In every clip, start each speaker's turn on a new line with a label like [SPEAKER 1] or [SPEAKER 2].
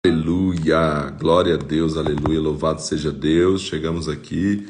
[SPEAKER 1] Aleluia, glória a Deus, aleluia, louvado seja Deus. Chegamos aqui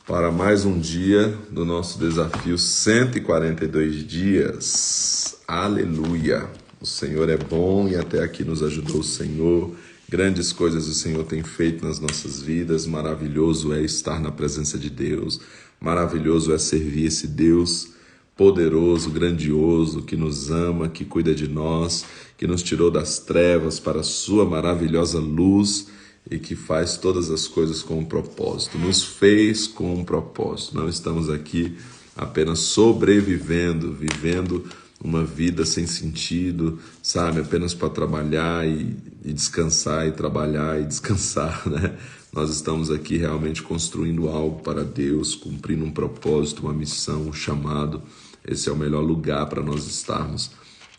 [SPEAKER 1] para mais um dia do nosso desafio 142 dias. Aleluia, o Senhor é bom e até aqui nos ajudou o Senhor. Grandes coisas o Senhor tem feito nas nossas vidas. Maravilhoso é estar na presença de Deus. Maravilhoso é servir esse Deus poderoso, grandioso, que nos ama, que cuida de nós, que nos tirou das trevas para a sua maravilhosa luz e que faz todas as coisas com um propósito. Nos fez com um propósito. Não estamos aqui apenas sobrevivendo, vivendo uma vida sem sentido, sabe? Apenas para trabalhar e descansar, e trabalhar e descansar, né? Nós estamos aqui realmente construindo algo para Deus, cumprindo um propósito, uma missão, um chamado. Esse é o melhor lugar para nós estarmos.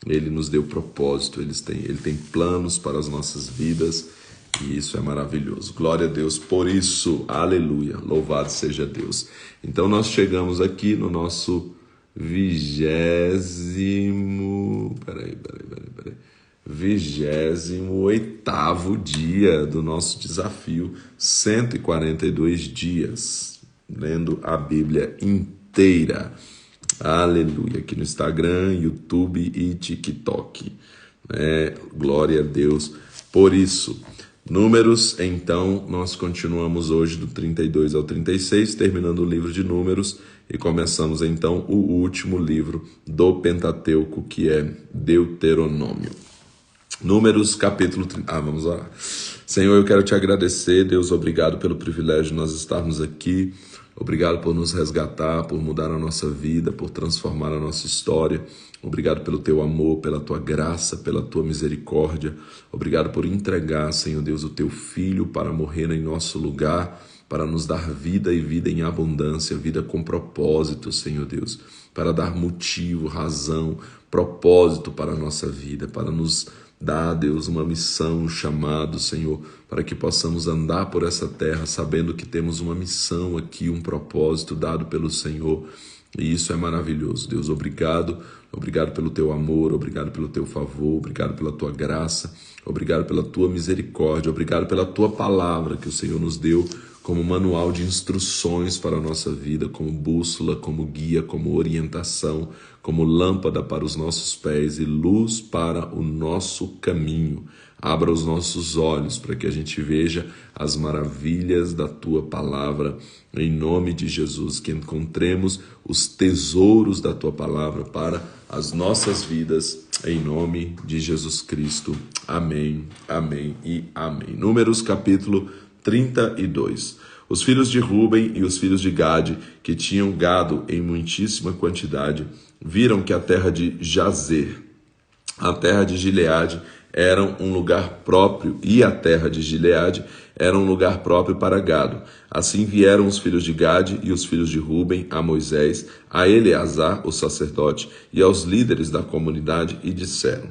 [SPEAKER 1] Ele nos deu propósito, ele tem planos para as nossas vidas e isso é maravilhoso. Glória a Deus por isso, aleluia, louvado seja Deus. Então nós chegamos aqui no nosso 28º dia do nosso desafio, 142 dias, lendo a Bíblia inteira. Aleluia, aqui no Instagram, YouTube e TikTok. Glória a Deus por isso. Números, então, nós continuamos hoje do 32 ao 36, terminando o livro de Números, e começamos então o último livro do Pentateuco, que é Deuteronômio. Números, capítulo 30. Vamos lá. Senhor, eu quero te agradecer, Deus, obrigado pelo privilégio de nós estarmos aqui. Obrigado por nos resgatar, por mudar a nossa vida, por transformar a nossa história. Obrigado pelo teu amor, pela tua graça, pela tua misericórdia. Obrigado por entregar, Senhor Deus, o teu Filho para morrer em nosso lugar, para nos dar vida e vida em abundância, vida com propósito, Senhor Deus, para dar motivo, razão, propósito para a nossa vida, para nos dar, Deus, uma missão, um chamado, Senhor, para que possamos andar por essa terra sabendo que temos uma missão aqui, um propósito dado pelo Senhor. E isso é maravilhoso, Deus. Obrigado pelo teu amor, obrigado pelo teu favor, obrigado pela tua graça, obrigado pela tua misericórdia, obrigado pela tua palavra que o Senhor nos deu como manual de instruções para a nossa vida, como bússola, como guia, como orientação, como lâmpada para os nossos pés e luz para o nosso caminho. Abra os nossos olhos para que a gente veja as maravilhas da tua palavra, em nome de Jesus, que encontremos os tesouros da tua palavra para as nossas vidas, em nome de Jesus Cristo. Amém, amém e amém. Números capítulo 32. Os filhos de Ruben e os filhos de Gade, que tinham gado em muitíssima quantidade, viram que a terra de Jazer, a terra de Gileade, era um lugar próprio, e a terra de Gileade era um lugar próprio para gado. Assim vieram os filhos de Gade e os filhos de Ruben a Moisés, a Eleazar, o sacerdote, e aos líderes da comunidade, e disseram: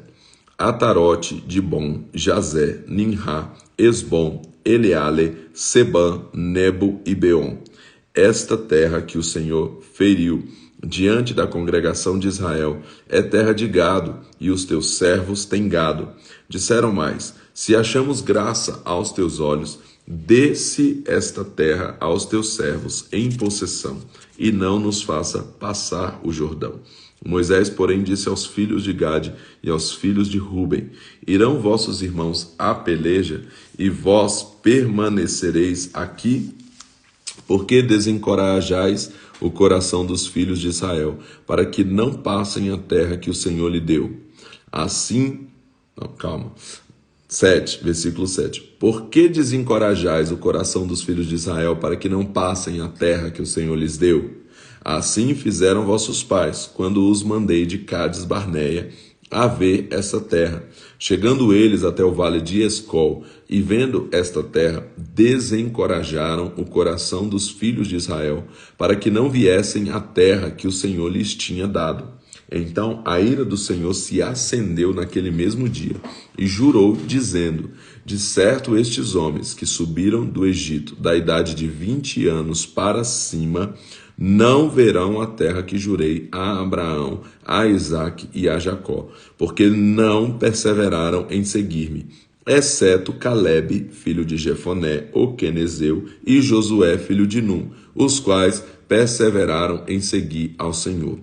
[SPEAKER 1] Atarote, Dibom, Jazé, Ninrá, Esbom, Eleale, Sebã, Nebo e Beom. Esta terra que o Senhor feriu diante da congregação de Israel é terra de gado, e os teus servos têm gado. Disseram mais: se achamos graça aos teus olhos, dê-se esta terra aos teus servos em possessão, e não nos faça passar o Jordão. Moisés, porém, disse aos filhos de Gade e aos filhos de Ruben: irão vossos irmãos à peleja, e vós permanecereis aqui? Por que desencorajais o coração dos filhos de Israel, para que não passem a terra que o Senhor lhe deu? Assim, versículo 7. Por que desencorajais o coração dos filhos de Israel, para que não passem a terra que o Senhor lhes deu? Assim fizeram vossos pais, quando os mandei de Cádiz Barneia a ver essa terra. Chegando eles até o vale de Escol, e vendo esta terra, desencorajaram o coração dos filhos de Israel, para que não viessem à terra que o Senhor lhes tinha dado. Então a ira do Senhor se acendeu naquele mesmo dia, e jurou, dizendo: de certo estes homens que subiram do Egito, da idade de 20 anos para cima, não verão a terra que jurei a Abraão, a Isaque e a Jacó, porque não perseveraram em seguir-me. exceto Calebe, filho de Jefoné, o quenezeu, e Josué, filho de Num, os quais perseveraram em seguir ao Senhor.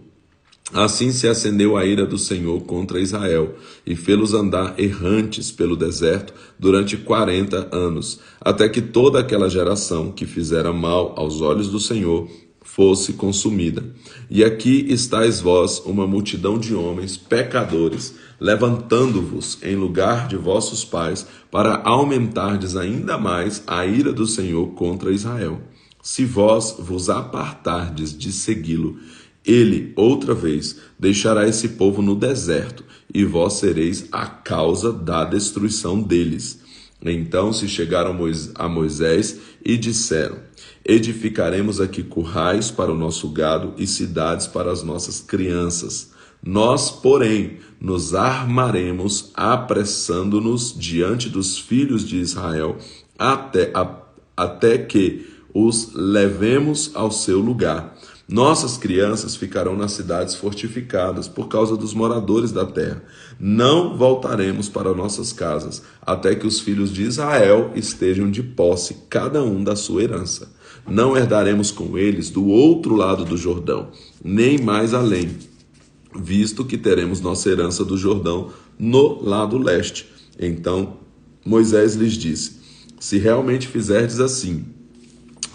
[SPEAKER 1] Assim se acendeu a ira do Senhor contra Israel, e fê-los andar errantes pelo deserto durante 40 anos, até que toda aquela geração que fizera mal aos olhos do Senhor fosse consumida. E aqui estáis vós, uma multidão de homens pecadores, levantando-vos em lugar de vossos pais, para aumentardes ainda mais a ira do Senhor contra Israel. Se vós vos apartardes de segui-lo, ele, outra vez, deixará esse povo no deserto, e vós sereis a causa da destruição deles. Então se chegaram a Moisés e disseram: edificaremos aqui currais para o nosso gado e cidades para as nossas crianças. Nós, porém, nos armaremos, apressando-nos diante dos filhos de Israel, até que os levemos ao seu lugar. Nossas crianças ficarão nas cidades fortificadas por causa dos moradores da terra. Não voltaremos para nossas casas, até que os filhos de Israel estejam de posse, cada um da sua herança. Não herdaremos com eles do outro lado do Jordão, nem mais além, visto que teremos nossa herança do Jordão no lado leste. Então Moisés lhes disse: se realmente fizerdes assim,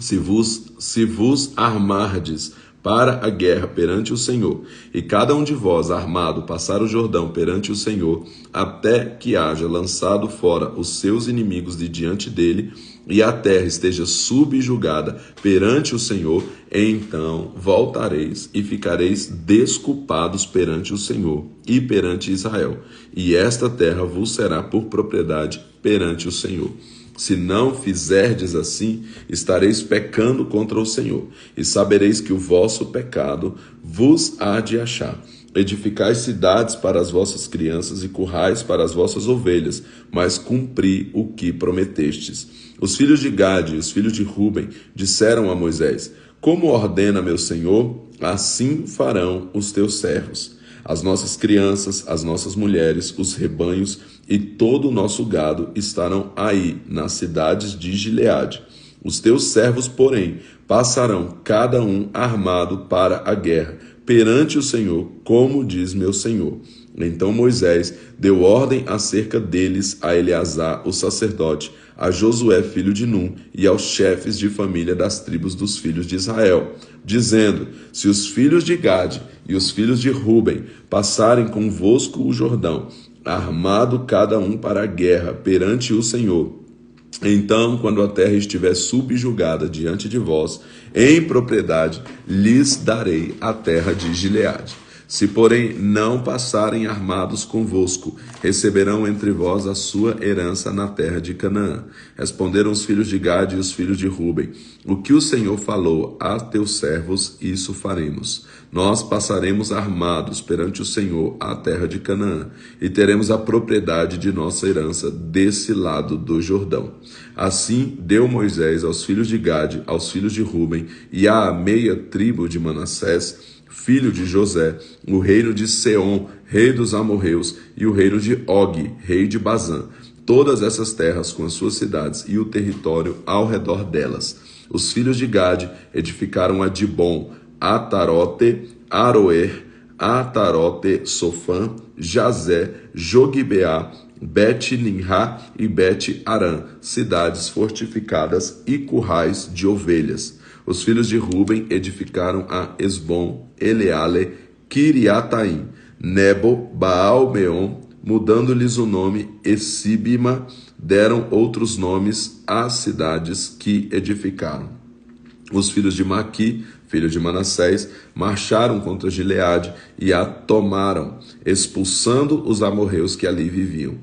[SPEAKER 1] se vos armardes para a guerra perante o Senhor, e cada um de vós armado passar o Jordão perante o Senhor, até que haja lançado fora os seus inimigos de diante dele, e a terra esteja subjugada perante o Senhor, então voltareis e ficareis desculpados perante o Senhor e perante Israel, e esta terra vos será por propriedade perante o Senhor. Se não fizerdes assim, estareis pecando contra o Senhor, e sabereis que o vosso pecado vos há de achar. Edificai cidades para as vossas crianças e currais para as vossas ovelhas, mas cumpri o que prometestes. Os filhos de Gade e os filhos de Ruben disseram a Moisés: como ordena meu Senhor, assim farão os teus servos. As nossas crianças, as nossas mulheres, os rebanhos e todo o nosso gado estarão aí, nas cidades de Gileade. Os teus servos, porém, passarão cada um armado para a guerra, perante o Senhor, como diz meu Senhor. Então Moisés deu ordem acerca deles a Eleazar, o sacerdote, a Josué, filho de Num, e aos chefes de família das tribos dos filhos de Israel, dizendo: se os filhos de Gade e os filhos de Ruben passarem convosco o Jordão, armado cada um para a guerra perante o Senhor, então, quando a terra estiver subjugada diante de vós, em propriedade, lhes darei a terra de Gileade. Se, porém, não passarem armados convosco, receberão entre vós a sua herança na terra de Canaã. Responderam os filhos de Gade e os filhos de Ruben: o que o Senhor falou a teus servos, isso faremos. Nós passaremos armados perante o Senhor à terra de Canaã, e teremos a propriedade de nossa herança desse lado do Jordão. Assim deu Moisés aos filhos de Gade, aos filhos de Ruben e à meia tribo de Manassés, filho de José, o reino de Seom, rei dos amorreus, e o reino de Og, rei de Bazã, todas essas terras com as suas cidades e o território ao redor delas. Os filhos de Gade edificaram a Dibon, Atarote, Aroer, Atarote, Sofã, Jazé, Jogibeá, Bet-Nimrá e Bet-Arã, cidades fortificadas e currais de ovelhas. Os filhos de Ruben edificaram a Esbom, Eleale, Kiriataim, Nebo, Baal-Meon, mudando-lhes o nome Esibima, deram outros nomes às cidades que edificaram. Os filhos de Maqui, filho de Manassés, marcharam contra Gileade e a tomaram, expulsando os amorreus que ali viviam.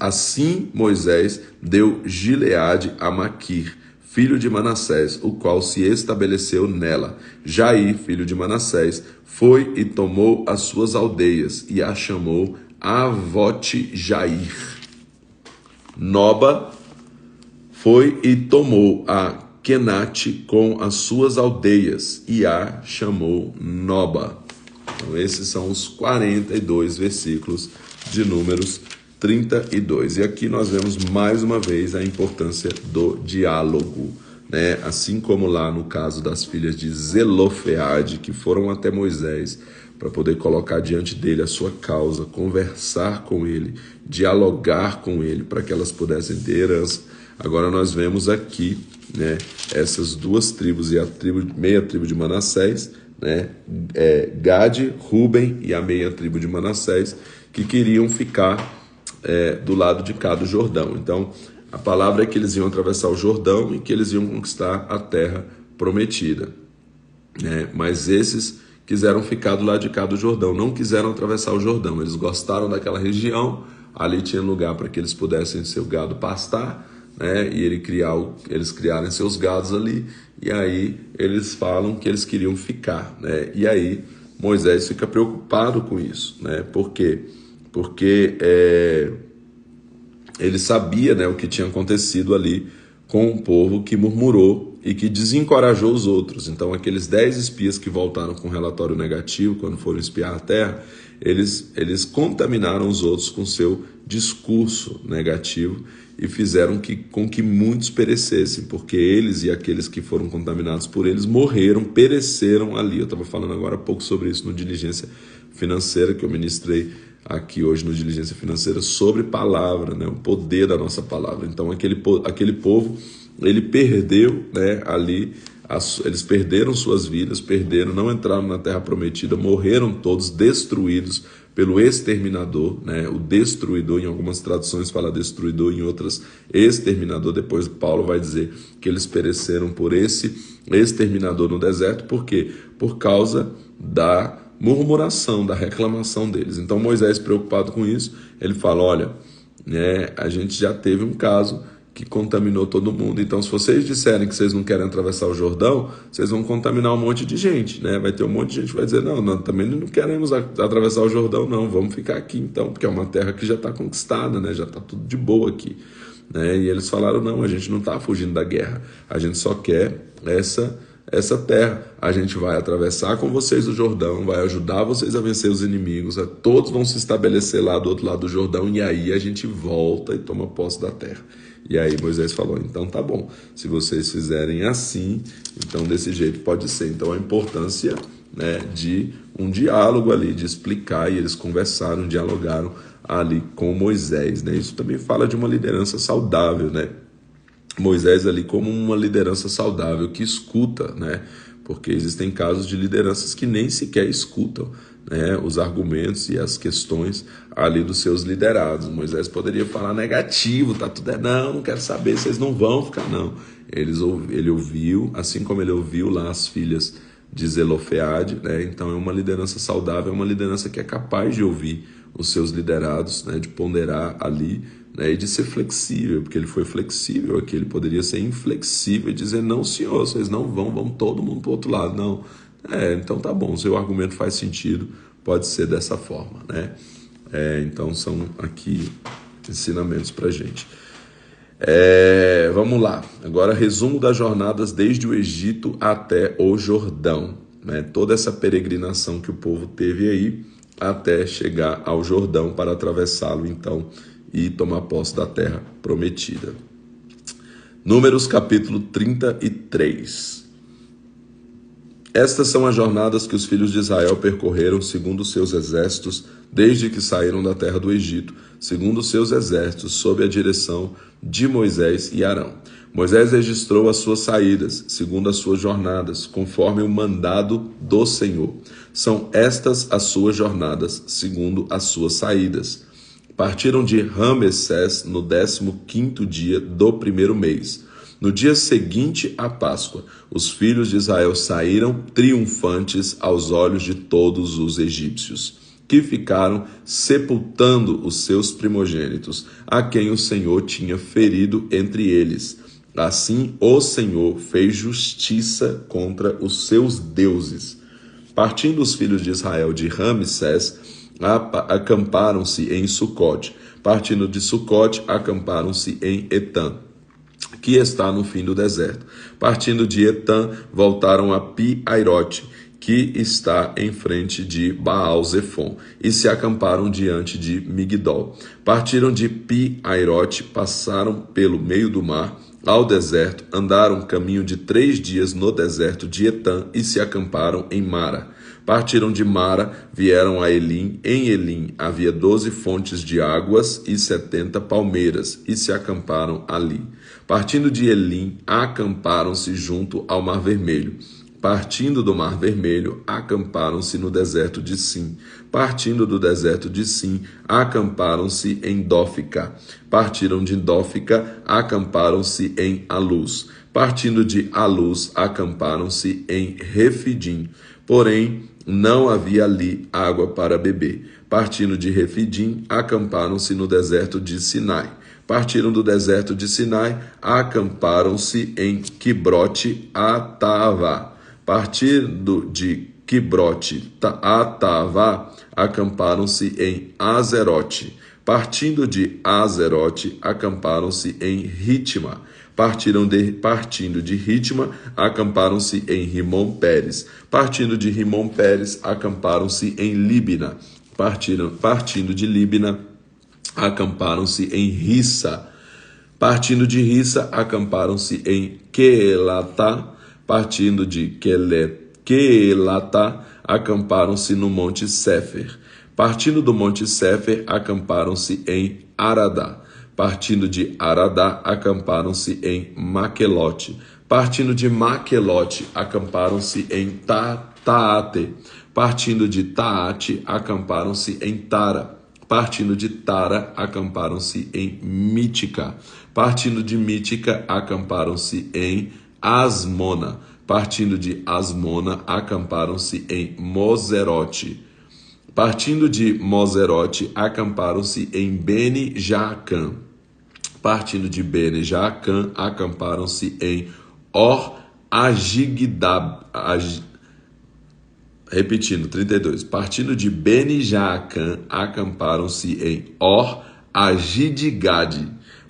[SPEAKER 1] Assim Moisés deu Gileade a Maquir, filho de Manassés, o qual se estabeleceu nela. Jair, filho de Manassés, foi e tomou as suas aldeias e a chamou Avote-Jair. Noba foi e tomou a Kenate com as suas aldeias e a chamou Noba. Então esses são os 42 versículos de Números 32. E aqui nós vemos mais uma vez a importância do diálogo, né? Assim como lá no caso das filhas de Zelofeade, que foram até Moisés para poder colocar diante dele a sua causa, conversar com ele, dialogar com ele, para que elas pudessem ter herança. Agora nós vemos aqui, né, essas duas tribos e a meia tribo de Manassés, né, Gade, Ruben e a meia tribo de Manassés, que queriam ficar do lado de cá do Jordão. Então, a palavra é que eles iam atravessar o Jordão e que eles iam conquistar a terra prometida. Mas esses quiseram ficar do lado de cá do Jordão, não quiseram atravessar o Jordão. Eles gostaram daquela região, ali tinha lugar para que eles pudessem seu gado pastar, né? E eles criarem seus gados ali, e aí eles falam que eles queriam ficar, né? E aí Moisés fica preocupado com isso, né? Por quê? Porque ele sabia, né, o que tinha acontecido ali com o povo que murmurou e que desencorajou os outros. Então aqueles 10 espias que voltaram com relatório negativo quando foram espiar a terra, eles contaminaram os outros com seu discurso negativo e fizeram com que muitos perecessem, porque eles e aqueles que foram contaminados por eles morreram, pereceram ali. Eu estava falando agora há pouco sobre isso no Diligência Financeira, que eu ministrei aqui hoje no Diligência Financeira, sobre palavra, né, o poder da nossa palavra. Então aquele povo, ele perdeu, né, ali, eles perderam suas vidas, não entraram na terra prometida, morreram todos destruídos pelo exterminador, né? O destruidor, em algumas traduções fala destruidor, em outras exterminador. Depois Paulo vai dizer que eles pereceram por esse exterminador no deserto. Por quê? Por causa da murmuração, da reclamação deles. Então Moisés, preocupado com isso, ele fala, olha, né, a gente já teve um caso que contaminou todo mundo, então se vocês disserem que vocês não querem atravessar o Jordão, vocês vão contaminar um monte de gente, né? Vai ter um monte de gente que vai dizer, não, também não queremos atravessar o Jordão, não, vamos ficar aqui então, porque é uma terra que já está conquistada, né? Já está tudo de boa aqui, né? E eles falaram, não, a gente não está fugindo da guerra, a gente só quer essa terra, a gente vai atravessar com vocês o Jordão, vai ajudar vocês a vencer os inimigos, todos vão se estabelecer lá do outro lado do Jordão, e aí a gente volta e toma posse da terra. E aí Moisés falou, então tá bom, se vocês fizerem assim, então desse jeito pode ser. Então a importância, né, de um diálogo ali, de explicar, e eles conversaram, dialogaram ali com Moisés, né? Isso também fala de uma liderança saudável, né? Moisés ali como uma liderança saudável, que escuta, né? Porque existem casos de lideranças que nem sequer escutam, né, os argumentos e as questões ali dos seus liderados. Moisés poderia falar negativo, tá tudo não quero saber, vocês não vão ficar, não. Ele ouviu, assim como ele ouviu lá as filhas de Zelofeade, né? Então é uma liderança saudável, é uma liderança que é capaz de ouvir os seus liderados, né, de ponderar ali, né, e de ser flexível, porque ele foi flexível aqui, ele poderia ser inflexível e dizer, não senhor, vocês não vamos todo mundo para o outro lado, não. Então tá bom, seu argumento faz sentido, pode ser dessa forma, né? Então são aqui ensinamentos para a gente. Vamos lá, agora resumo das jornadas desde o Egito até o Jordão, né? Toda essa peregrinação que o povo teve aí até chegar ao Jordão para atravessá-lo então e tomar posse da terra prometida. Números capítulo 33. Estas são as jornadas que os filhos de Israel percorreram segundo os seus exércitos, desde que saíram da terra do Egito, segundo os seus exércitos, sob a direção de Moisés e Arão. Moisés registrou as suas saídas, segundo as suas jornadas, conforme o mandado do Senhor. São estas as suas jornadas, segundo as suas saídas. Partiram de Ramessés no 15º dia do primeiro mês. No dia seguinte à Páscoa, os filhos de Israel saíram triunfantes aos olhos de todos os egípcios, que ficaram sepultando os seus primogênitos, a quem o Senhor tinha ferido entre eles. Assim o Senhor fez justiça contra os seus deuses. Partindo os filhos de Israel de Ramessés, acamparam-se em Sucote. Partindo de Sucote, acamparam-se em Etã, que está no fim do deserto. Partindo de Etã, voltaram a Pi-Airote, que está em frente de Baal-Zefon, e se acamparam diante de Migdol. Partiram de Pi-Airote, passaram pelo meio do mar, ao deserto, andaram um caminho de 3 dias no deserto de Etã, e se acamparam em Mara. Partiram de Mara, vieram a Elim. Em Elim havia 12 fontes de águas e 70 palmeiras, e se acamparam ali. Partindo de Elim, acamparam-se junto ao Mar Vermelho. Partindo do Mar Vermelho, acamparam-se no deserto de Sim. Partindo do deserto de Sim, acamparam-se em Dófica. Partiram de Dófica, acamparam-se em Alus. Partindo de Alus, acamparam-se em Refidim. Porém, não havia ali água para beber. Partindo de Refidim, acamparam-se no deserto de Sinai. Partiram do deserto de Sinai, acamparam-se em Quibrote Atavá. Partindo de Quibrote Atavá, acamparam-se em Azerote. Partindo de Azerote, acamparam-se em Ritma. Partindo de Ritma, acamparam-se em Rimon-Pérez. Partindo de Rimon-Pérez, acamparam-se em Líbina. Partindo de Líbina, acamparam-se em Rissa. Partindo de Rissa, acamparam-se em Quelatá. Partindo de Quelatá, acamparam-se no Monte Sefer. Partindo do Monte Sefer, acamparam-se em Aradá. Partindo de Aradá, acamparam-se em Maquelote. Partindo de Maquelote, acamparam-se em Taate. Partindo de Taate, acamparam-se em Tara. Partindo de Tara, acamparam-se em Mítica. Partindo de Mítica, acamparam-se em Asmona. Partindo de Asmona, acamparam-se em Moserote. Partindo de Moserote, acamparam-se em Bene-Jaacã. Partindo de Bene-Jaacã, acamparam-se em Or-Agigdab. Repetindo, 32. Partindo de Bene-Jaacã, acamparam-se em Or-Agidgade.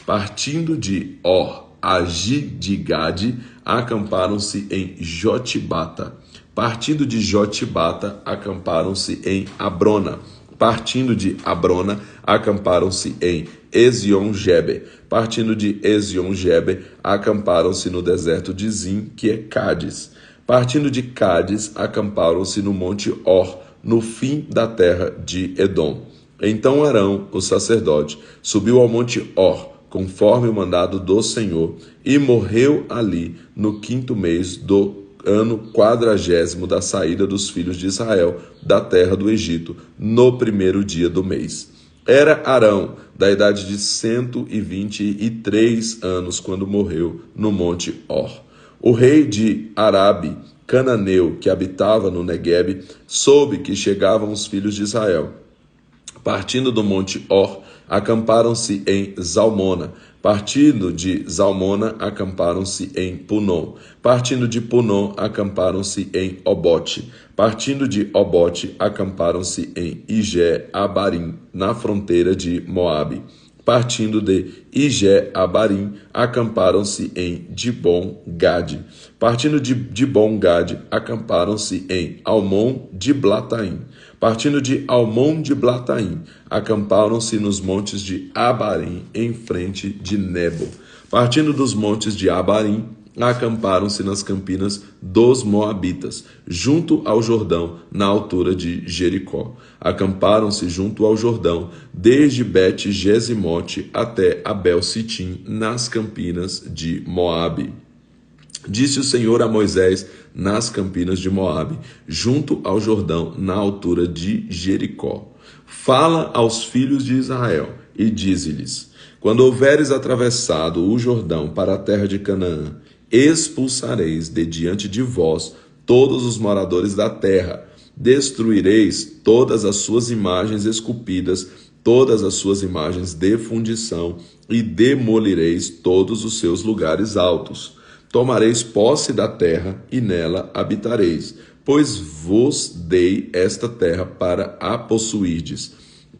[SPEAKER 1] Partindo de Or-Agidgade, acamparam-se em Jotibata. Partindo de Jotibata, acamparam-se em Abrona. Partindo de Abrona, acamparam-se em Ezion-Geber. Partindo de Ezion-Geber, acamparam-se no deserto de Zim, que é Cádiz. Partindo de Cádiz, acamparam-se no monte Or, no fim da terra de Edom. Então Arão, o sacerdote, subiu ao monte Or, conforme o mandado do Senhor, e morreu ali no 5º mês do ano 40º da saída dos filhos de Israel da terra do Egito, no 1º dia do mês. Era Arão da idade de 123 anos quando morreu no monte Or. O rei de Arabe, cananeu, que habitava no Neguebe, soube que chegavam os filhos de Israel. Partindo do monte Or, acamparam-se em Zalmona. Partindo de Zalmona, acamparam-se em Punom. Partindo de Punom, acamparam-se em Obote. Partindo de Obote, acamparam-se em Ijé-Abarim, na fronteira de Moabe. Partindo de Ijé-Abarim, acamparam-se em Dibon-Gade. Partindo de Dibon-Gade, acamparam-se em Almon-Diblataim. Partindo de Almon-Diblataim, acamparam-se nos montes de Abarim, em frente de Nebo. Partindo dos montes de Abarim, acamparam-se nas campinas dos Moabitas, junto ao Jordão, na altura de Jericó. Acamparam-se junto ao Jordão, desde Bet-Gesimote até Abel-Sitim, nas campinas de Moabe. Disse o Senhor a Moisés nas campinas de Moabe, junto ao Jordão, na altura de Jericó. Fala aos filhos de Israel e dize-lhes: quando houveres atravessado o Jordão para a terra de Canaã, expulsareis de diante de vós todos os moradores da terra, destruireis todas as suas imagens esculpidas, todas as suas imagens de fundição, e demolireis todos os seus lugares altos. Tomareis posse da terra e nela habitareis, pois vos dei esta terra para a possuirdes.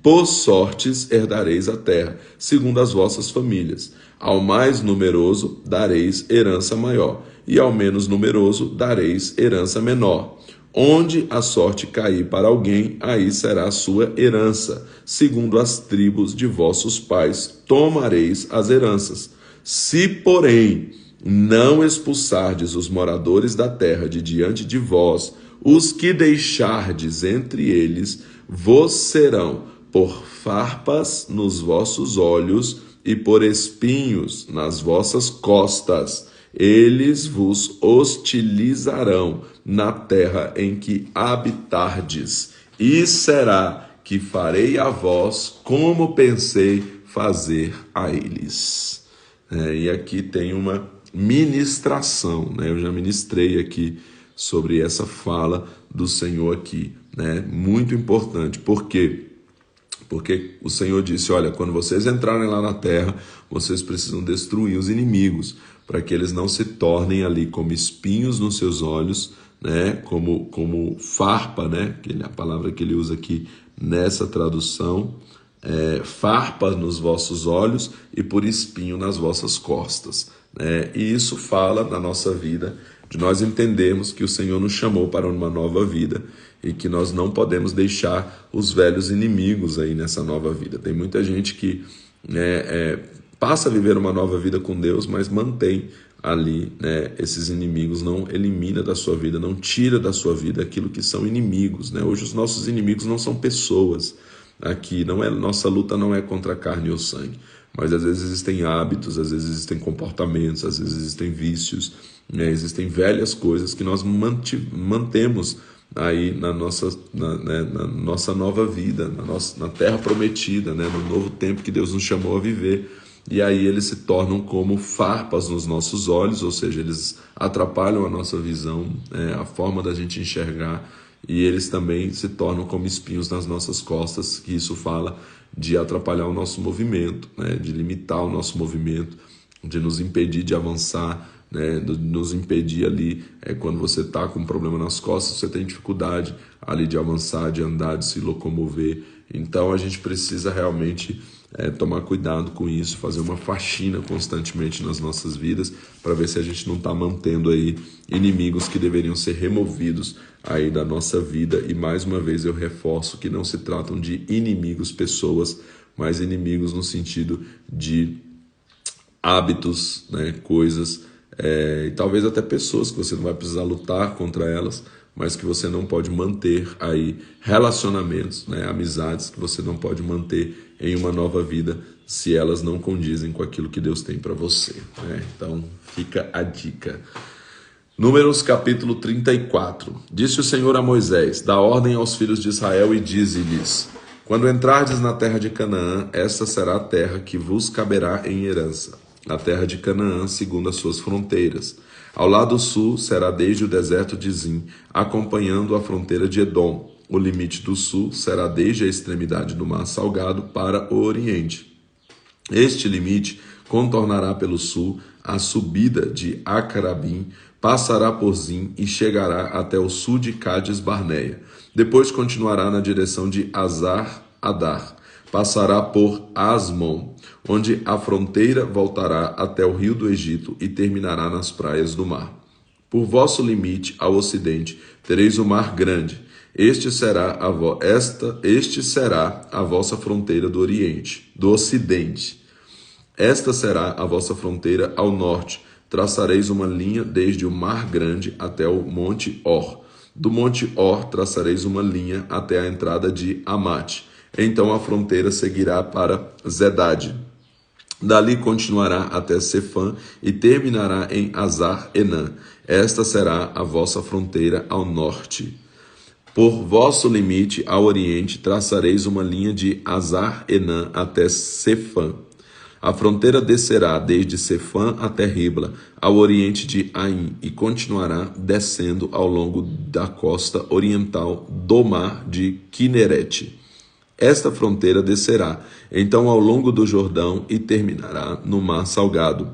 [SPEAKER 1] Por sortes herdareis a terra, segundo as vossas famílias. Ao mais numeroso dareis herança maior, e ao menos numeroso dareis herança menor. Onde a sorte cair para alguém, aí será a sua herança. Segundo as tribos de vossos pais, tomareis as heranças. Se, porém, não expulsardes os moradores da terra de diante de vós, os que deixardes entre eles, vos serão por farpas nos vossos olhos e por espinhos nas vossas costas. Eles vos hostilizarão na terra em que habitardes, e será que farei a vós como pensei fazer a eles. E aqui tem uma ministração, né? Eu já ministrei aqui sobre essa fala do Senhor aqui, né? Muito importante. Por quê? Porque o Senhor disse, olha, quando vocês entrarem lá na terra, vocês precisam destruir os inimigos, para que eles não se tornem ali como espinhos nos seus olhos, né? Como farpa, né? A palavra que ele usa aqui nessa tradução, farpa nos vossos olhos e por espinho nas vossas costas, né? E isso fala na nossa vida, de nós entendermos que o Senhor nos chamou para uma nova vida e que nós não podemos deixar os velhos inimigos aí nessa nova vida. Tem muita gente que passa a viver uma nova vida com Deus, mas mantém ali, né, esses inimigos, não elimina da sua vida, não tira da sua vida aquilo que são inimigos, né? Hoje os nossos inimigos não são pessoas. Aqui nossa luta não é contra a carne ou sangue, mas às vezes existem hábitos, às vezes existem comportamentos, às vezes existem vícios, né? Existem velhas coisas que nós mantemos aí na nossa nova vida, na terra prometida, né? No novo tempo que Deus nos chamou a viver. E aí eles se tornam como farpas nos nossos olhos, ou seja, eles atrapalham a nossa visão, a forma da gente enxergar, e eles também se tornam como espinhos nas nossas costas, que isso fala de atrapalhar o nosso movimento, né? De limitar o nosso movimento, de nos impedir de avançar, né? De nos impedir ali, quando você está com um problema nas costas, você tem dificuldade ali de avançar, de andar, de se locomover. Então a gente precisa realmente tomar cuidado com isso, fazer uma faxina constantemente nas nossas vidas, para ver se a gente não está mantendo aí inimigos que deveriam ser removidos aí da nossa vida. E mais uma vez eu reforço que não se tratam de inimigos pessoas, mas inimigos no sentido de hábitos, né, coisas, e talvez até pessoas que você não vai precisar lutar contra elas, mas que você não pode manter aí, relacionamentos, né, amizades que você não pode manter em uma nova vida se elas não condizem com aquilo que Deus tem para você, né? Então fica a dica. Números capítulo 34. Disse o Senhor a Moisés: dá ordem aos filhos de Israel e dize-lhes: quando entrardes na terra de Canaã, esta será a terra que vos caberá em herança, a terra de Canaã segundo as suas fronteiras. Ao lado sul será desde o deserto de Zim, acompanhando a fronteira de Edom. O limite do sul será desde a extremidade do mar Salgado para o oriente. Este limite contornará pelo sul a subida de Acarabim, passará por Zim e chegará até o sul de Cádiz Barneia. Depois continuará na direção de Azar-Adar. Passará por Asmon, onde a fronteira voltará até o rio do Egito e terminará nas praias do mar. Por vosso limite ao ocidente tereis o mar grande. Este será a vossa fronteira do ocidente. Esta será a vossa fronteira ao norte. Traçareis uma linha desde o mar grande até o monte Or. Do monte Or traçareis uma linha até a entrada de Amate. Então a fronteira seguirá para Zedade. Dali continuará até Sefã e terminará em Azar-Enã. Esta será a vossa fronteira ao norte. Por vosso limite ao oriente traçareis uma linha de Azar-Enã até Sefã. A fronteira descerá desde Sefã até Ribla, ao oriente de Aim, e continuará descendo ao longo da costa oriental do mar de Quinerete. Esta fronteira descerá, então, ao longo do Jordão e terminará no mar Salgado.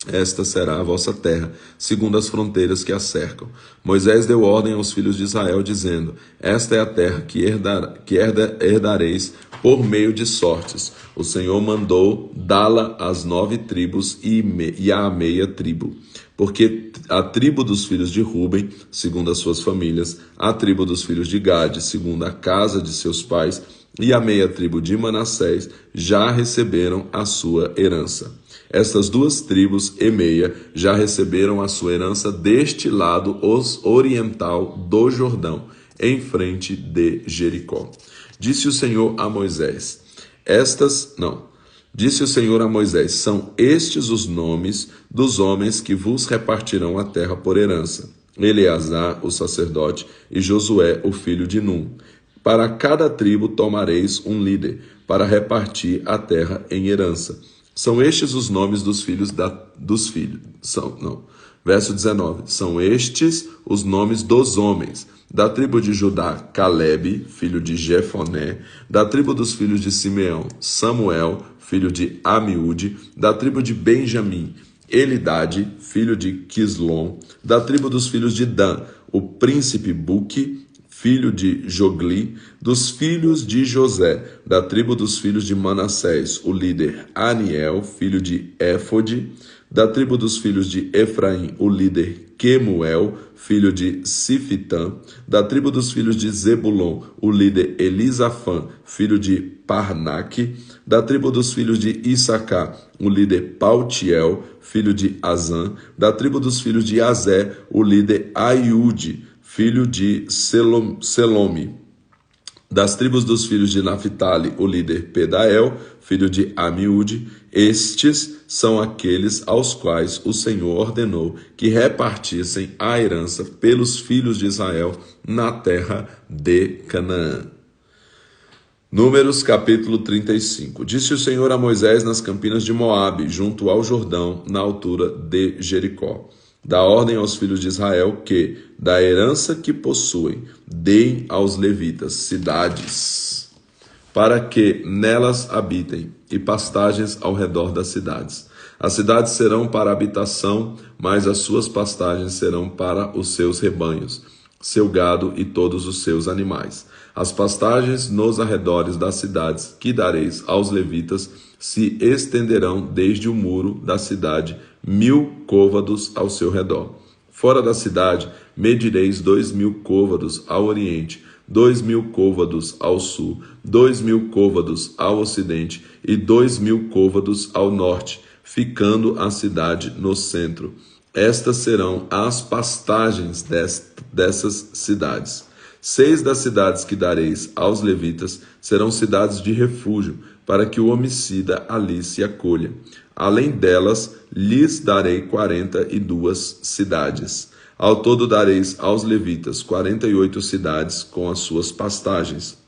[SPEAKER 1] Esta será a vossa terra, segundo as fronteiras que a cercam. Moisés deu ordem aos filhos de Israel, dizendo: Esta é a terra que herdareis por meio de sortes. O Senhor mandou dá-la às 9 tribos e à meia tribo. Porque a tribo dos filhos de Ruben, segundo as suas famílias, a tribo dos filhos de Gade, segundo a casa de seus pais, e a meia tribo de Manassés já receberam a sua herança. Estas 2 tribos e meia já receberam a sua herança deste lado oriental do Jordão, em frente de Jericó. Disse o Senhor a Moisés: Disse o Senhor a Moisés: São estes os nomes dos homens que vos repartirão a terra por herança: Eleazar, o sacerdote, e Josué, o filho de Num. Para cada tribo tomareis um líder, para repartir a terra em herança. São estes os nomes dos filhos dos filhos. Verso 19. São estes os nomes dos homens. Da tribo de Judá, Calebe, filho de Jefoné. Da tribo dos filhos de Simeão, Samuel, filho de Amiúde. Da tribo de Benjamim, Elidade, filho de Quislom. Da tribo dos filhos de Dan, o príncipe Buque, filho de Jogli. Dos filhos de José, da tribo dos filhos de Manassés, o líder Aniel, filho de Éfode. Da tribo dos filhos de Efraim, o líder Quemuel, filho de Sifitã. Da tribo dos filhos de Zebulon, o líder Elisafã, filho de Parnaque. Da tribo dos filhos de Issacar, o líder Paltiel, filho de Azã. Da tribo dos filhos de Azé, o líder Aiude, filho de Selome. Das tribos dos filhos de Naphtali, o líder Pedael, filho de Amiúde. Estes são aqueles aos quais o Senhor ordenou que repartissem a herança pelos filhos de Israel na terra de Canaã. Números capítulo 35. Disse o Senhor a Moisés nas campinas de Moabe, junto ao Jordão, na altura de Jericó: Dá ordem aos filhos de Israel que, da herança que possuem, deem aos levitas cidades, para que nelas habitem, e pastagens ao redor das cidades. As cidades serão para habitação, mas as suas pastagens serão para os seus rebanhos, seu gado e todos os seus animais. As pastagens nos arredores das cidades que dareis aos levitas se estenderão desde o muro da cidade 1000 côvados ao seu redor. Fora da cidade, medireis 2000 côvados ao oriente, 2000 côvados ao sul, 2000 côvados ao ocidente e 2000 côvados ao norte, ficando a cidade no centro. Estas serão as pastagens dessas cidades. 6 das cidades que dareis aos levitas serão cidades de refúgio, para que o homicida ali se acolha. Além delas, lhes darei 42 cidades. Ao todo dareis aos levitas 48 cidades com as suas pastagens.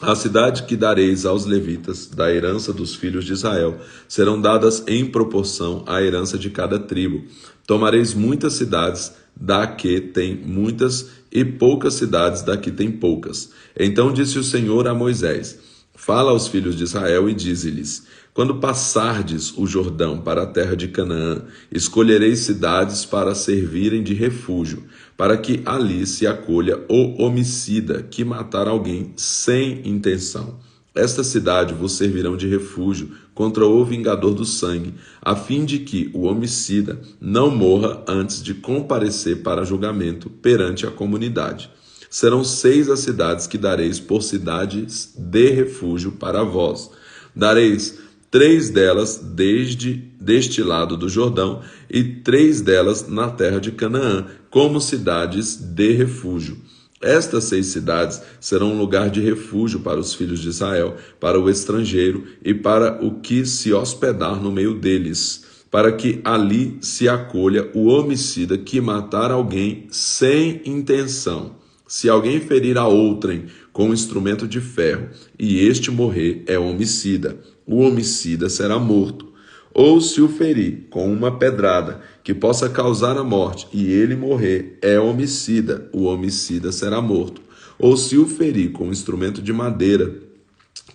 [SPEAKER 1] A cidade que dareis aos levitas, da herança dos filhos de Israel, serão dadas em proporção à herança de cada tribo. Tomareis muitas cidades da que tem muitas, e poucas cidades da que tem poucas. Então disse o Senhor a Moisés: Fala aos filhos de Israel e dize-lhes: Quando passardes o Jordão para a terra de Canaã, escolhereis cidades para servirem de refúgio, para que ali se acolha o homicida que matar alguém sem intenção. Esta cidade vos servirão de refúgio contra o vingador do sangue, a fim de que o homicida não morra antes de comparecer para julgamento perante a comunidade. Serão 6 as cidades que dareis por cidades de refúgio para vós. Dareis 3 delas deste lado do Jordão e 3 delas na terra de Canaã, como cidades de refúgio. Estas 6 cidades serão um lugar de refúgio para os filhos de Israel, para o estrangeiro e para o que se hospedar no meio deles, para que ali se acolha o homicida que matar alguém sem intenção. Se alguém ferir a outrem com um instrumento de ferro, e este morrer, é homicida. O homicida será morto. Ou se o ferir com uma pedrada que possa causar a morte, e ele morrer, é homicida. O homicida será morto. Ou se o ferir com um instrumento de madeira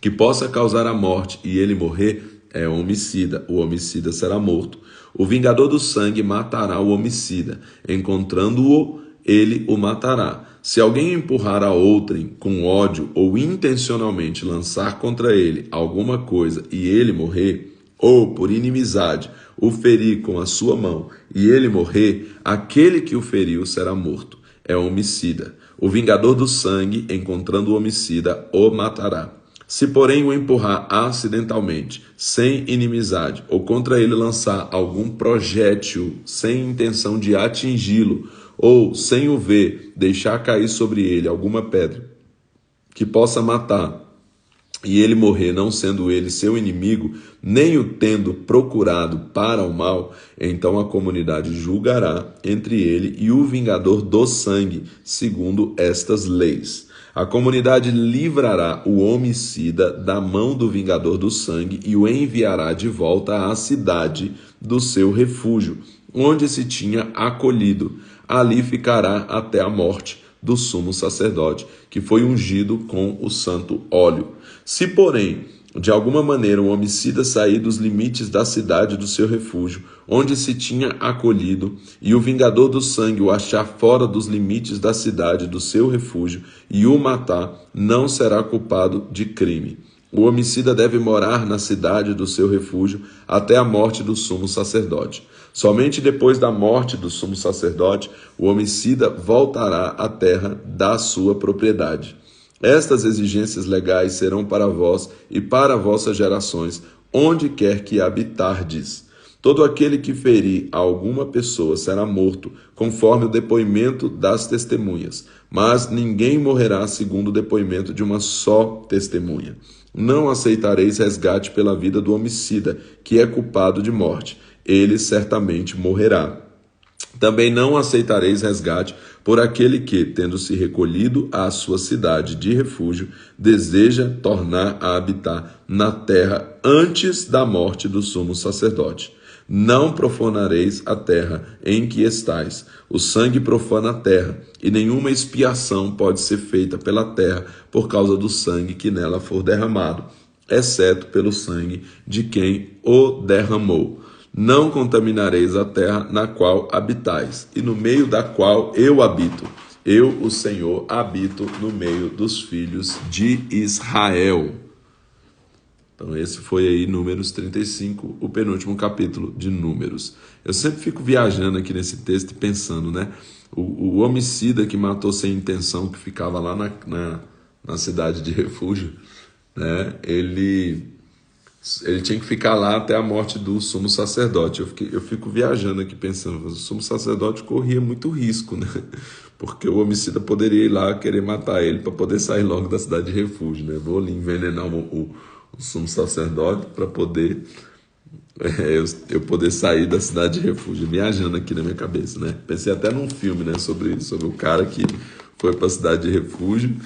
[SPEAKER 1] que possa causar a morte, e ele morrer, é homicida. O homicida será morto. O vingador do sangue matará o homicida. Encontrando-o, ele o matará. Se alguém empurrar a outrem com ódio ou intencionalmente lançar contra ele alguma coisa e ele morrer, ou por inimizade o ferir com a sua mão e ele morrer, aquele que o feriu será morto. É homicida. O vingador do sangue, encontrando o homicida, o matará. Se, porém, o empurrar acidentalmente, sem inimizade, ou contra ele lançar algum projétil sem intenção de atingi-lo, ou, sem o ver, deixar cair sobre ele alguma pedra que possa matar, e ele morrer, não sendo ele seu inimigo, nem o tendo procurado para o mal, então a comunidade julgará entre ele e o vingador do sangue, segundo estas leis. A comunidade livrará o homicida da mão do vingador do sangue e o enviará de volta à cidade do seu refúgio, onde se tinha acolhido. Ali ficará até a morte do sumo sacerdote, que foi ungido com o santo óleo. Se, porém, de alguma maneira o homicida sair dos limites da cidade do seu refúgio, onde se tinha acolhido, e o vingador do sangue o achar fora dos limites da cidade do seu refúgio e o matar, não será culpado de crime. O homicida deve morar na cidade do seu refúgio até a morte do sumo sacerdote. Somente depois da morte do sumo sacerdote, o homicida voltará à terra da sua propriedade. Estas exigências legais serão para vós e para vossas gerações, onde quer que habitardes. Todo aquele que ferir a alguma pessoa será morto, conforme o depoimento das testemunhas, mas ninguém morrerá segundo o depoimento de uma só testemunha. Não aceitareis resgate pela vida do homicida, que é culpado de morte. Ele certamente morrerá. Também não aceitareis resgate por aquele que, tendo se recolhido à sua cidade de refúgio, deseja tornar a habitar na terra antes da morte do sumo sacerdote. Não profanareis a terra em que estais. O sangue profana a terra, e nenhuma expiação pode ser feita pela terra por causa do sangue que nela for derramado, exceto pelo sangue de quem o derramou. Não contaminareis a terra na qual habitais, e no meio da qual eu habito. Eu, o Senhor, habito no meio dos filhos de Israel. Então esse foi aí Números 35, o penúltimo capítulo de Números. Eu sempre fico viajando aqui nesse texto e pensando, né? O homicida que matou sem intenção, que ficava lá na cidade de refúgio, né? Ele tinha que ficar lá até a morte do sumo sacerdote. Eu fico viajando aqui pensando, o sumo sacerdote corria muito risco, né? Porque o homicida poderia ir lá querer matar ele para poder sair logo da cidade de refúgio, né? Vou ali envenenar o sumo sacerdote para poder eu poder sair da cidade de refúgio, viajando aqui na minha cabeça, né? Pensei até num filme, né, sobre o cara que foi para a cidade de refúgio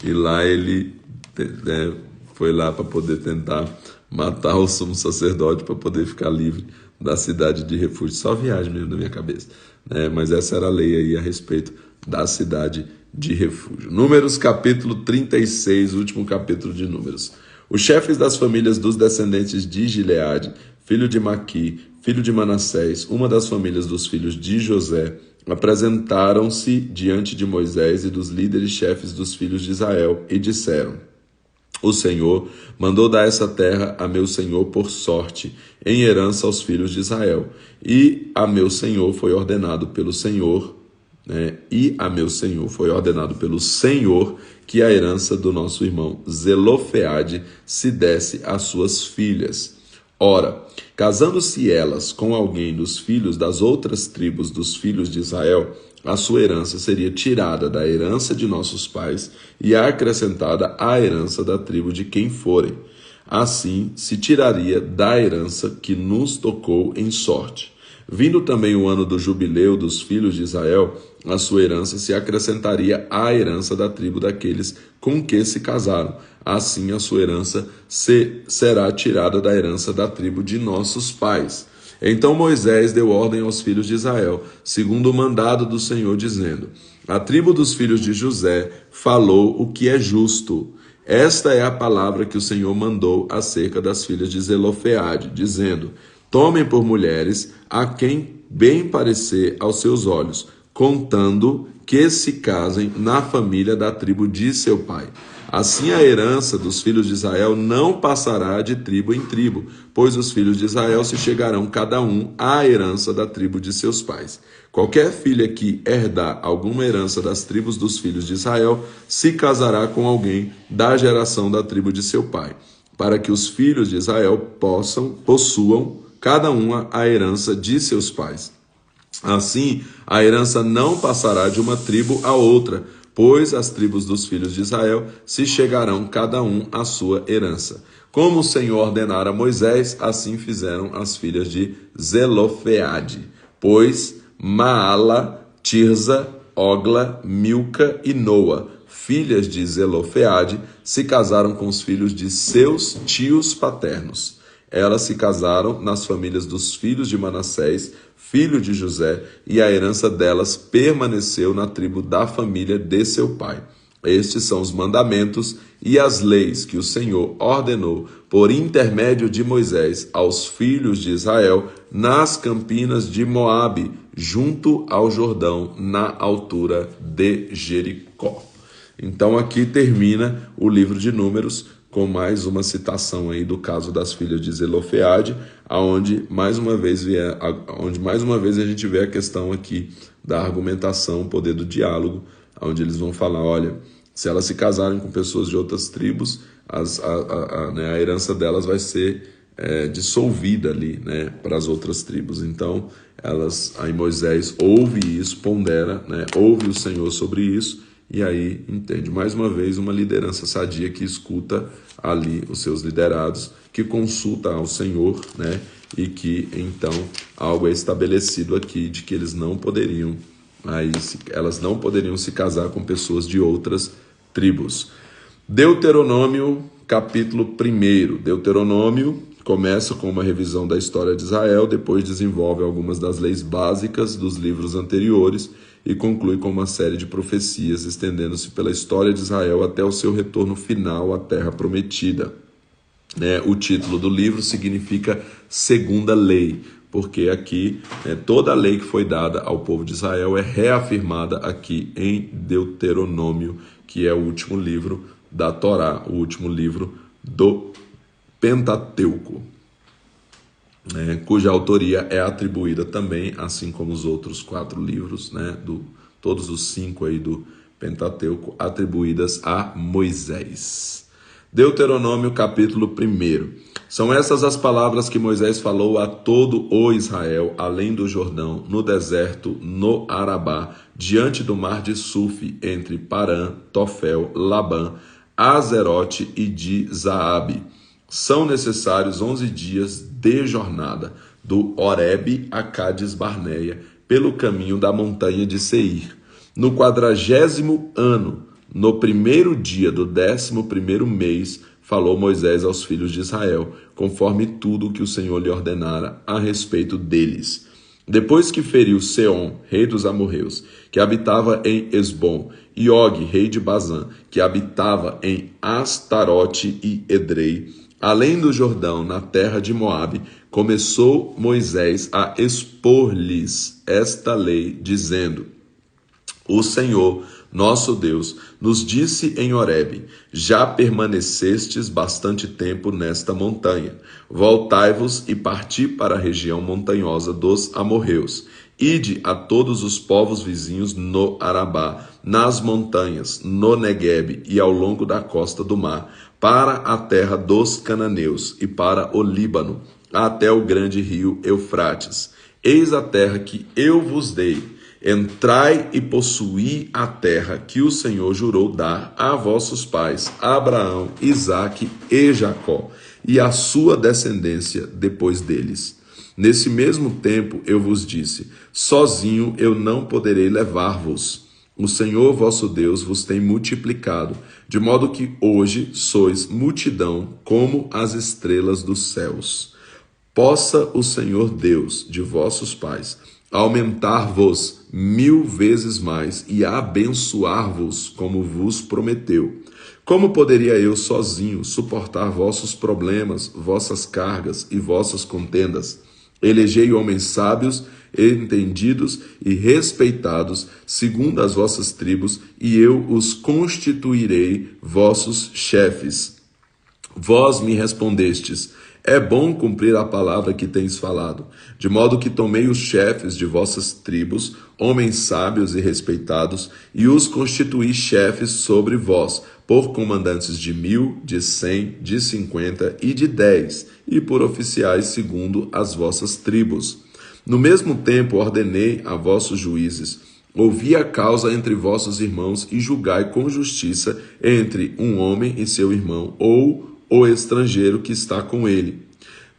[SPEAKER 1] e lá ele, né, foi lá para poder tentar matar o sumo sacerdote para poder ficar livre da cidade de refúgio. Só viagem mesmo na minha cabeça, né? Mas essa era a lei aí a respeito da cidade de refúgio. Números capítulo 36, último capítulo de Números. Os chefes das famílias dos descendentes de Gileade, filho de Maqui, filho de Manassés, uma das famílias dos filhos de José, apresentaram-se diante de Moisés e dos líderes chefes dos filhos de Israel e disseram: O Senhor mandou dar essa terra a meu senhor por sorte, em herança aos filhos de Israel. E a meu senhor foi ordenado pelo Senhor, que a herança do nosso irmão Zelofeade se desse às suas filhas. Ora, casando-se elas com alguém dos filhos das outras tribos dos filhos de Israel, a sua herança seria tirada da herança de nossos pais e acrescentada à herança da tribo de quem forem. Assim, se tiraria da herança que nos tocou em sorte. Vindo também o ano do jubileu dos filhos de Israel, a sua herança se acrescentaria à herança da tribo daqueles com que se casaram. Assim, a sua herança será tirada da herança da tribo de nossos pais. Então Moisés deu ordem aos filhos de Israel, segundo o mandado do Senhor, dizendo: A tribo dos filhos de José falou o que é justo. Esta é a palavra que o Senhor mandou acerca das filhas de Zelofeade, dizendo: tomem por mulheres a quem bem parecer aos seus olhos, contando que se casem na família da tribo de seu pai. Assim a herança dos filhos de Israel não passará de tribo em tribo, pois os filhos de Israel se chegarão cada um à herança da tribo de seus pais. Qualquer filha que herdar alguma herança das tribos dos filhos de Israel se casará com alguém da geração da tribo de seu pai, para que os filhos de Israel possuam cada uma a herança de seus pais. Assim, a herança não passará de uma tribo a outra, pois as tribos dos filhos de Israel se chegarão cada um à sua herança. Como o Senhor ordenara a Moisés, assim fizeram as filhas de Zelofeade. Pois Maala, Tirza, Ogla, Milca e Noa, filhas de Zelofeade, se casaram com os filhos de seus tios paternos. Elas se casaram nas famílias dos filhos de Manassés, filho de José, e a herança delas permaneceu na tribo da família de seu pai. Estes são os mandamentos e as leis que o Senhor ordenou por intermédio de Moisés aos filhos de Israel nas campinas de Moabe, junto ao Jordão, na altura de Jericó. Então aqui termina o livro de Números, com mais uma citação aí do caso das filhas de Zelofeade, onde mais uma vez a gente vê a questão aqui da argumentação, o poder do diálogo, onde eles vão falar, olha, se elas se casarem com pessoas de outras tribos, a herança delas vai ser dissolvida ali, né, para as outras tribos. Então, aí Moisés ouve isso, pondera, né, ouve o Senhor sobre isso, e aí entende, mais uma vez, uma liderança sadia que escuta ali os seus liderados, que consulta ao Senhor, né? E que então algo é estabelecido aqui de que elas não poderiam se casar com pessoas de outras tribos. Deuteronômio, capítulo 1. Deuteronômio começa com uma revisão da história de Israel, depois desenvolve algumas das leis básicas dos livros anteriores e conclui com uma série de profecias estendendo-se pela história de Israel até o seu retorno final à Terra Prometida. O título do livro significa Segunda Lei, porque aqui toda a lei que foi dada ao povo de Israel é reafirmada aqui em Deuteronômio, que é o último livro da Torá, o último livro do Pentateuco, cuja autoria é atribuída também, assim como os outros 4 livros, todos os 5 aí do Pentateuco, atribuídas a Moisés. Deuteronômio, capítulo 1. São essas as palavras que Moisés falou a todo o Israel, além do Jordão, no deserto, no Arabá, diante do mar de Suf, entre Parã, Tofel, Labã, Azerote e de Zaabe. São necessários 11 dias de jornada, do Horebe a Cádiz Barneia, pelo caminho da montanha de Seir. No 40º ano, no 1º dia do 11º mês, falou Moisés aos filhos de Israel, conforme tudo o que o Senhor lhe ordenara a respeito deles. Depois que feriu Seom, rei dos amorreus, que habitava em Esbom, e Og, rei de Bazã, que habitava em Astarote e Edrei, além do Jordão, na terra de Moabe, começou Moisés a expor-lhes esta lei, dizendo: O Senhor, nosso Deus, nos disse em Horebe: já permanecestes bastante tempo nesta montanha. Voltai-vos e parti para a região montanhosa dos amorreus. Ide a todos os povos vizinhos no Arabá, nas montanhas, no Neguebe e ao longo da costa do mar, para a terra dos cananeus e para o Líbano, até o grande rio Eufrates. Eis a terra que eu vos dei. Entrai e possuí a terra que o Senhor jurou dar a vossos pais, Abraão, Isaque e Jacó, e a sua descendência depois deles. Nesse mesmo tempo eu vos disse: sozinho eu não poderei levar-vos. O Senhor vosso Deus vos tem multiplicado, de modo que hoje sois multidão como as estrelas dos céus. Possa o Senhor Deus de vossos pais aumentar-vos 1000 vezes mais e abençoar-vos como vos prometeu. Como poderia eu sozinho suportar vossos problemas, vossas cargas e vossas contendas? Elegei homens sábios, entendidos e respeitados, segundo as vossas tribos, e eu os constituirei vossos chefes. Vós me respondestes: é bom cumprir a palavra que tens falado, de modo que tomei os chefes de vossas tribos, homens sábios e respeitados, e os constituí chefes sobre vós, por comandantes de 1.000, de 100, de 50 e de 10, e por oficiais segundo as vossas tribos. No mesmo tempo ordenei a vossos juízes: ouvi a causa entre vossos irmãos e julgai com justiça entre um homem e seu irmão, ou o estrangeiro que está com ele.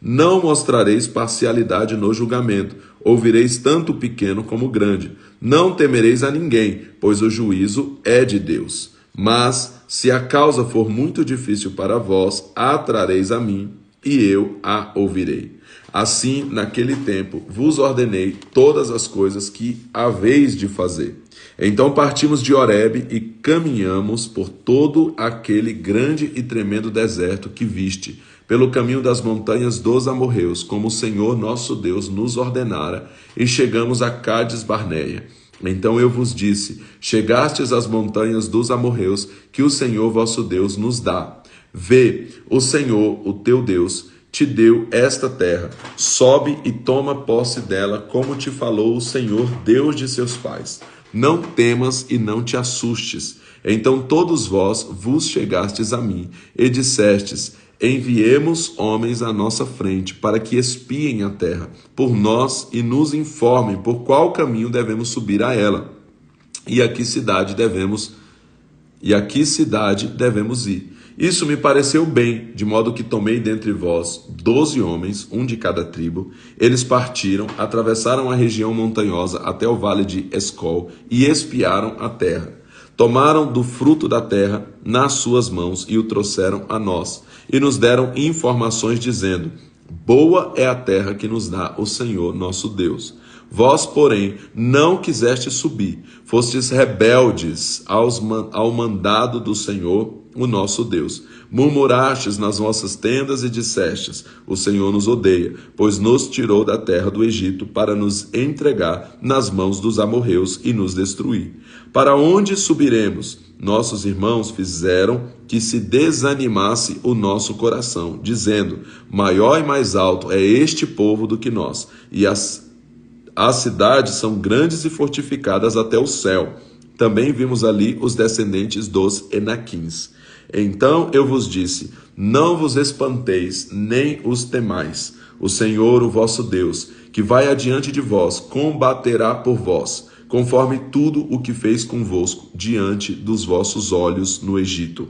[SPEAKER 1] Não mostrareis parcialidade no julgamento, ouvireis tanto o pequeno como o grande. Não temereis a ninguém, pois o juízo é de Deus. Mas, se a causa for muito difícil para vós, a trareis a mim, e eu a ouvirei. Assim, naquele tempo, vos ordenei todas as coisas que haveis de fazer. Então partimos de Horebe e caminhamos por todo aquele grande e tremendo deserto que viste, pelo caminho das montanhas dos amorreus, como o Senhor nosso Deus nos ordenara, e chegamos a Cádiz Barneia. Então eu vos disse: chegastes às montanhas dos amorreus, que o Senhor vosso Deus nos dá. Vê, o Senhor, o teu Deus, te deu esta terra. Sobe e toma posse dela, como te falou o Senhor, Deus de seus pais. Não temas e não te assustes. Então todos vós vos chegastes a mim e dissestes: enviemos homens à nossa frente, para que espiem a terra por nós e nos informem por qual caminho devemos subir a ela, e a que cidade devemos ir. Isso me pareceu bem, de modo que tomei dentre vós 12 homens, um de cada tribo. Eles partiram, atravessaram a região montanhosa até o vale de Escol e espiaram a terra. Tomaram do fruto da terra nas suas mãos e o trouxeram a nós, e nos deram informações dizendo: boa é a terra que nos dá o Senhor nosso Deus. Vós, porém, não quisestes subir, fostes rebeldes ao mandado do Senhor, o nosso Deus. Murmurastes nas vossas tendas e dissestes: o Senhor nos odeia, pois nos tirou da terra do Egito para nos entregar nas mãos dos amorreus e nos destruir. Para onde subiremos? Nossos irmãos fizeram que se desanimasse o nosso coração, dizendo: maior e mais alto é este povo do que nós, e as cidades são grandes e fortificadas até o céu. Também vimos ali os descendentes dos Enaquins. Então eu vos disse: não vos espanteis, nem os temais. O Senhor, o vosso Deus, que vai adiante de vós, combaterá por vós, conforme tudo o que fez convosco diante dos vossos olhos no Egito.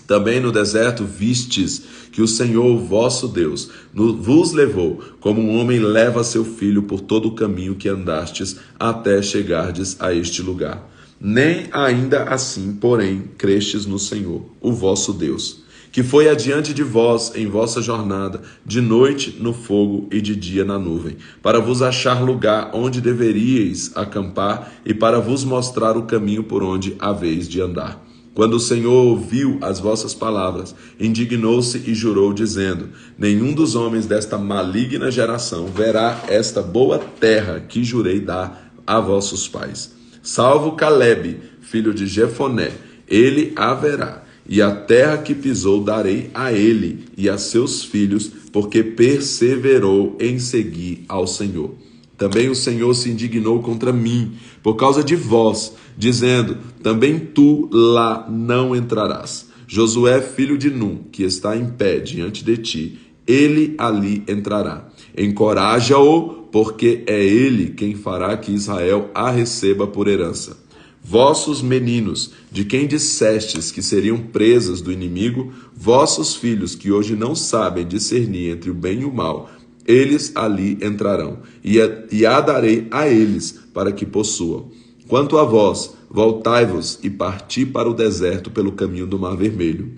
[SPEAKER 1] Também no deserto vistes que o Senhor vosso Deus vos levou, como um homem leva seu filho por todo o caminho que andastes, até chegardes a este lugar. Nem ainda assim, porém, crestes no Senhor, o vosso Deus, que foi adiante de vós em vossa jornada, de noite no fogo e de dia na nuvem, para vos achar lugar onde deveríeis acampar e para vos mostrar o caminho por onde haveis de andar. Quando o Senhor ouviu as vossas palavras, indignou-se e jurou, dizendo: nenhum dos homens desta maligna geração verá esta boa terra que jurei dar a vossos pais, salvo Calebe, filho de Jefoné, ele a verá, e a terra que pisou darei a ele e a seus filhos, porque perseverou em seguir ao Senhor. Também o Senhor se indignou contra mim, por causa de vós, dizendo: também tu lá não entrarás. Josué, filho de Num, que está em pé diante de ti, ele ali entrará. Encoraja-o, porque é ele quem fará que Israel a receba por herança. Vossos meninos, de quem dissestes que seriam presas do inimigo, vossos filhos, que hoje não sabem discernir entre o bem e o mal, eles ali entrarão, e a darei a eles, para que possuam. Quanto a vós, voltai-vos e parti para o deserto pelo caminho do Mar Vermelho.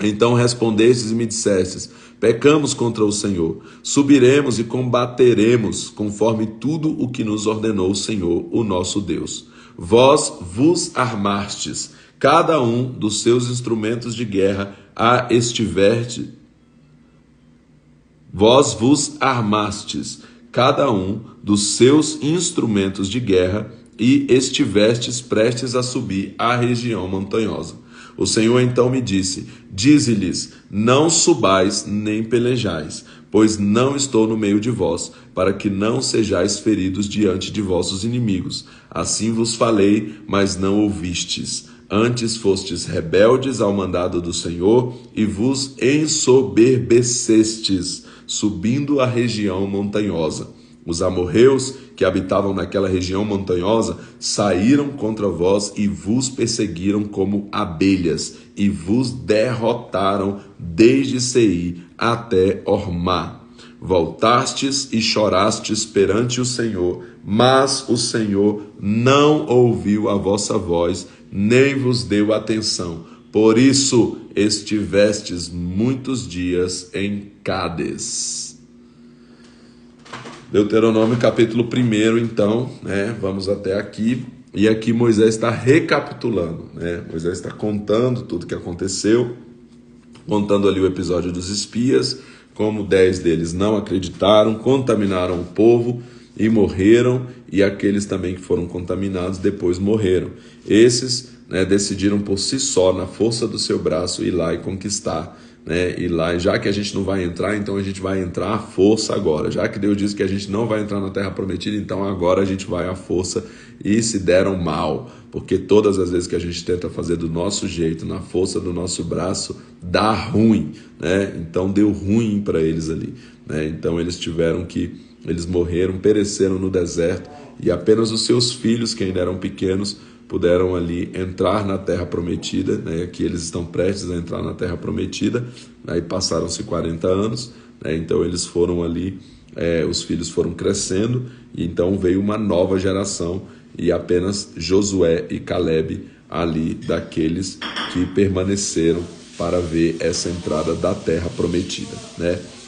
[SPEAKER 1] Então respondestes e me dissestes: pecamos contra o Senhor, subiremos e combateremos, conforme tudo o que nos ordenou o Senhor, o nosso Deus. Vós vos armastes, cada um dos seus instrumentos de guerra a estiverte, vós vos armastes, cada um dos seus instrumentos de guerra, e estivestes prestes a subir à região montanhosa. O Senhor então me disse: dize-lhes, não subais nem pelejais, pois não estou no meio de vós, para que não sejais feridos diante de vossos inimigos. Assim vos falei, mas não ouvistes. Antes fostes rebeldes ao mandado do Senhor e vos ensoberbecestes, subindo a região montanhosa. Os amorreus que habitavam naquela região montanhosa saíram contra vós e vos perseguiram como abelhas e vos derrotaram desde Seir até Hormá. Voltastes e chorastes perante o Senhor, mas o Senhor não ouviu a vossa voz, nem vos deu atenção. Por isso estivestes muitos dias em Cádiz. Deuteronômio capítulo 1, então, vamos até aqui. E aqui Moisés está recapitulando, Moisés está contando tudo que aconteceu, contando ali o episódio dos espias, como 10 deles não acreditaram, contaminaram o povo e morreram, e aqueles também que foram contaminados depois morreram. Esses decidiram por si só, na força do seu braço, ir lá e conquistar. E lá, já que a gente não vai entrar, então a gente vai entrar à força agora. Já que Deus disse que a gente não vai entrar na terra prometida, então agora a gente vai à força. E se deram mal, porque todas as vezes que a gente tenta fazer do nosso jeito, na força do nosso braço, dá ruim, Então deu ruim para eles ali, Então eles morreram, pereceram no deserto, e apenas os seus filhos, que ainda eram pequenos, puderam ali entrar na terra prometida, que eles estão prestes a entrar na terra prometida, aí passaram-se 40 anos, então eles foram ali, os filhos foram crescendo, e então veio uma nova geração, e apenas Josué e Calebe ali daqueles que permaneceram para ver essa entrada da terra prometida,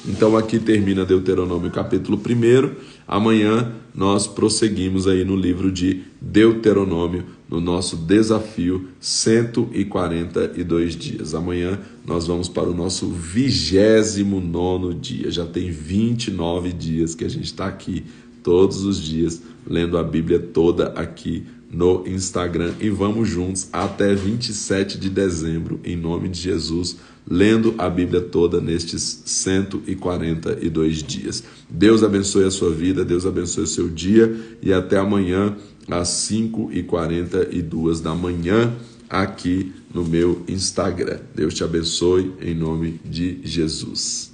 [SPEAKER 1] Então aqui termina Deuteronômio capítulo 1, amanhã nós prosseguimos aí no livro de Deuteronômio, no nosso desafio 142 dias. Amanhã nós vamos para o nosso 29º dia, já tem 29 dias que a gente está aqui todos os dias, lendo a Bíblia toda aqui no Instagram, e vamos juntos até 27 de dezembro, em nome de Jesus, lendo a Bíblia toda nestes 142 dias. Deus abençoe a sua vida, Deus abençoe o seu dia, e até amanhã às 5h42 da manhã, aqui no meu Instagram. Deus te abençoe em nome de Jesus.